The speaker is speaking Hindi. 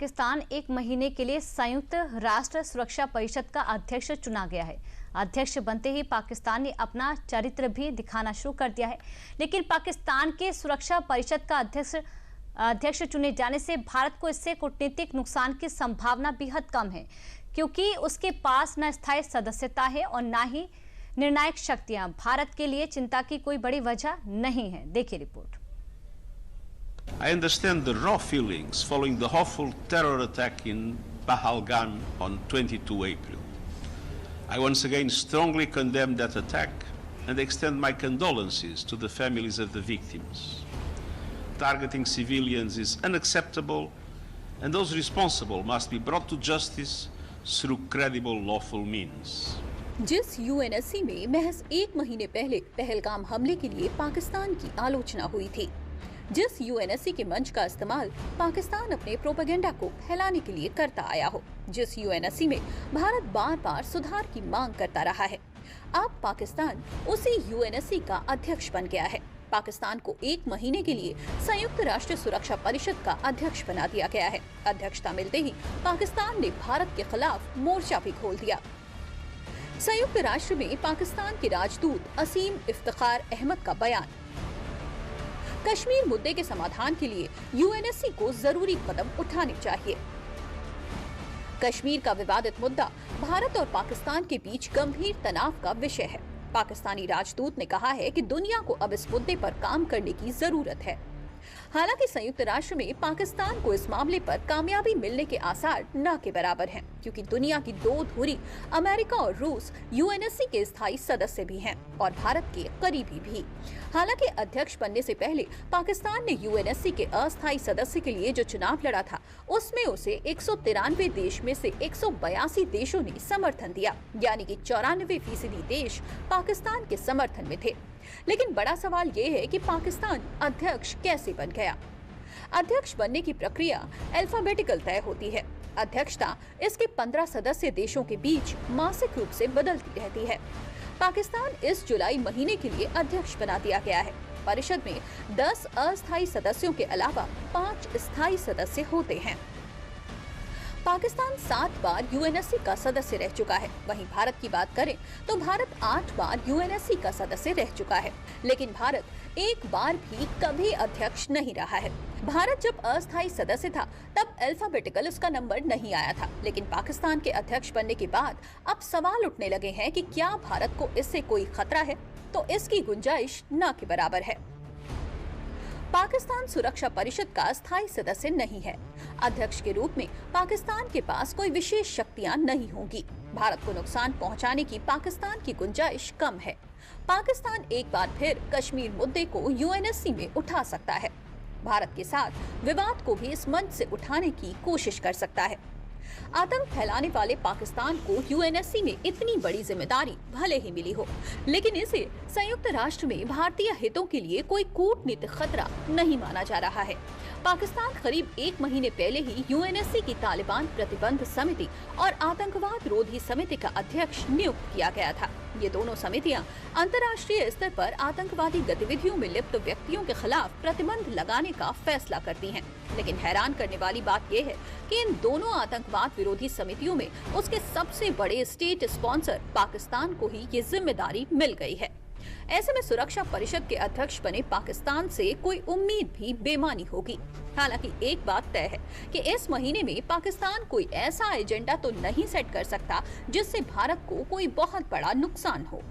पाकिस्तान एक महीने के लिए संयुक्त राष्ट्र सुरक्षा परिषद का अध्यक्ष चुना गया है। अध्यक्ष बनते ही पाकिस्तान ने अपना चरित्र भी दिखाना शुरू कर दिया है। लेकिन पाकिस्तान के सुरक्षा परिषद का अध्यक्ष चुने जाने से भारत को इससे कूटनीतिक नुकसान की संभावना बेहद कम है, क्योंकि उसके पास न स्थायी सदस्यता है और न ही निर्णायक शक्तियां। भारत के लिए चिंता की कोई बड़ी वजह नहीं है। देखिए report. I understand the raw feelings following the awful terror attack in Pahalgan on 22 April. I once again strongly condemn that attack and extend my condolences to the families of the victims. Targeting civilians is unacceptable, and those responsible must be brought to justice through credible lawful means. जिस यूएनएससी में महज एक महीने पहले पहलगाम हमले के लिए पाकिस्तान की आलोचना हुई थी, जिस यूएनएससी के मंच का इस्तेमाल पाकिस्तान अपने प्रोपेगेंडा को फैलाने के लिए करता आया हो, जिस यूएनएससी में भारत बार बार सुधार की मांग करता रहा है, अब पाकिस्तान उसी यूएनएससी का अध्यक्ष बन गया है। पाकिस्तान को एक महीने के लिए संयुक्त राष्ट्र सुरक्षा परिषद का अध्यक्ष बना दिया गया है। अध्यक्षता मिलते ही पाकिस्तान ने भारत के खिलाफ मोर्चा भी खोल दिया। संयुक्त राष्ट्र में पाकिस्तान के राजदूत असीम इफ्तिखार अहमद का बयान, कश्मीर मुद्दे के समाधान के लिए यूएनएससी को जरूरी कदम उठाने चाहिए। कश्मीर का विवादित मुद्दा भारत और पाकिस्तान के बीच गंभीर तनाव का विषय है। पाकिस्तानी राजदूत ने कहा है कि दुनिया को अब इस मुद्दे पर काम करने की जरूरत है। हालांकि संयुक्त राष्ट्र में पाकिस्तान को इस मामले पर कामयाबी मिलने के आसार न के बराबर हैं, क्योंकि दुनिया की दो धुरी अमेरिका और रूस यूएनएससी के स्थायी सदस्य भी हैं और भारत के करीबी भी। हालांकि अध्यक्ष बनने से पहले पाकिस्तान ने यूएनएससी के अस्थायी सदस्य के लिए जो चुनाव लड़ा था, उसमें उसे 193 देश में से 182 देशों ने समर्थन दिया, यानी कि 94% देश पाकिस्तान के समर्थन में थे। लेकिन बड़ा सवाल ये है कि पाकिस्तान अध्यक्ष कैसे बन गया। अध्यक्ष बनने की प्रक्रिया अल्फाबेटिकल तय होती है। अध्यक्षता इसके 15 सदस्य देशों के बीच मासिक रूप से बदलती रहती है। पाकिस्तान इस जुलाई महीने के लिए अध्यक्ष बना दिया गया है। परिषद में 10 अस्थायी सदस्यों के अलावा 5 स्थायी सदस्य होते हैं। पाकिस्तान 7 बार यूएनएससी का सदस्य रह चुका है। वहीं भारत की बात करें तो भारत 8 बार यूएनएससी का सदस्य रह चुका है, लेकिन भारत एक बार भी कभी अध्यक्ष नहीं रहा है। भारत जब अस्थायी सदस्य था तब अल्फाबेटिकल उसका नंबर नहीं आया था, लेकिन पाकिस्तान के अध्यक्ष बनने के बाद अब सवाल उठने लगे हैं कि क्या भारत को इससे कोई खतरा है, तो इसकी गुंजाइश न के बराबर है। पाकिस्तान सुरक्षा परिषद का स्थायी सदस्य नहीं है। अध्यक्ष के रूप में पाकिस्तान के पास कोई विशेष शक्तियां नहीं होंगी। भारत को नुकसान पहुंचाने की पाकिस्तान की गुंजाइश कम है। पाकिस्तान एक बार फिर कश्मीर मुद्दे को यूएनएससी में उठा सकता है। भारत के साथ विवाद को भी इस मंच से उठाने की कोशिश कर सकता है। आतंक फैलाने वाले पाकिस्तान को यूएनएससी में इतनी बड़ी जिम्मेदारी भले ही मिली हो, लेकिन इसे संयुक्त राष्ट्र में भारतीय हितों के लिए कोई कूटनीतिक खतरा नहीं माना जा रहा है। पाकिस्तान करीब एक महीने पहले ही यूएनएससी की तालिबान प्रतिबंध समिति और आतंकवाद रोधी समिति का अध्यक्ष नियुक्त किया गया था। ये दोनों समितियां अंतर्राष्ट्रीय स्तर पर आतंकवादी गतिविधियों में लिप्त व्यक्तियों के खिलाफ प्रतिबंध लगाने का फैसला करती हैं। लेकिन हैरान करने वाली बात यह है कि इन दोनों आतंकवाद विरोधी समितियों में उसके सबसे बड़े स्टेट स्पॉन्सर पाकिस्तान को ही ये जिम्मेदारी मिल गई है। ऐसे में सुरक्षा परिषद के अध्यक्ष बने पाकिस्तान से कोई उम्मीद भी बेमानी होगी। हालांकि एक बात तय है कि इस महीने में पाकिस्तान कोई ऐसा एजेंडा तो नहीं सेट कर सकता जिससे भारत को कोई बहुत बड़ा नुकसान हो।